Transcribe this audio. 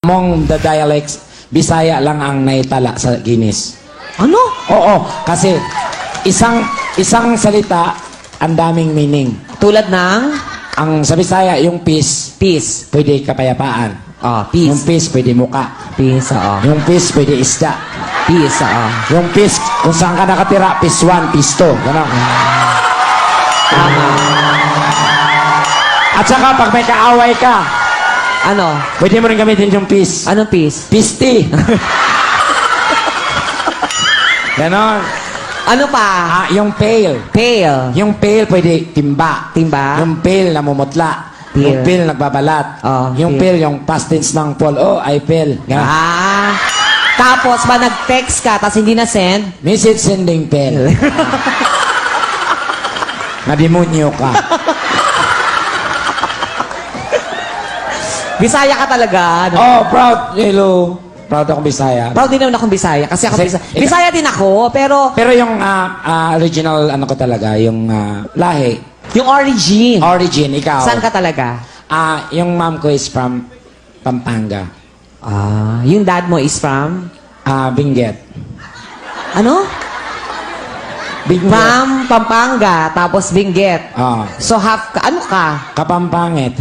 Among the dialects, Bisaya lang ang naitala sa Guinness. Ano? Oo, kasi isang salita, ang daming meaning. Tulad ng Ang sa Bisaya, yung peace, peace. pwede kapayapaan. Yung Peace. peace, pwede muka. Peace, oo. Yung peace, pwede isda. Peace, oo. Yung peace, kung saan ka nakatira, peace 1, peace 2. Ganon. Tama. At saka, pag may kaaway ka, Ano? pwede mo rin gamitin yung peace. Anong peace? Peace tea. Ganon. Ano pa? Yung pale. Pale. Yung pale, pwede timba. Timba? Yung pale, namumutla. Pale. Yung pale, nagbabalat. Yung pale, yung past tense ng Paul. Oh, I pale. Ganon. Tapos ba nag-text ka tapos hindi na-send? Message sending pale. Nademonyo ka. Bisaya ka talaga. Ano? Oh, proud. Hello. Proud akong Bisaya. Proud din naman akong Bisaya kasi ako Kasi- Bisaya. Bisaya din ako, pero Pero yung original, ano ko talaga, yung lahi. yung origin. Origin, ikaw. Saan ka talaga? Yung mom ko is from Pampanga. Yung dad mo is from? Benguet. Ano? Benguet. From Pampanga, tapos Benguet. Ah, So half ka, ano ka? Kapampangit.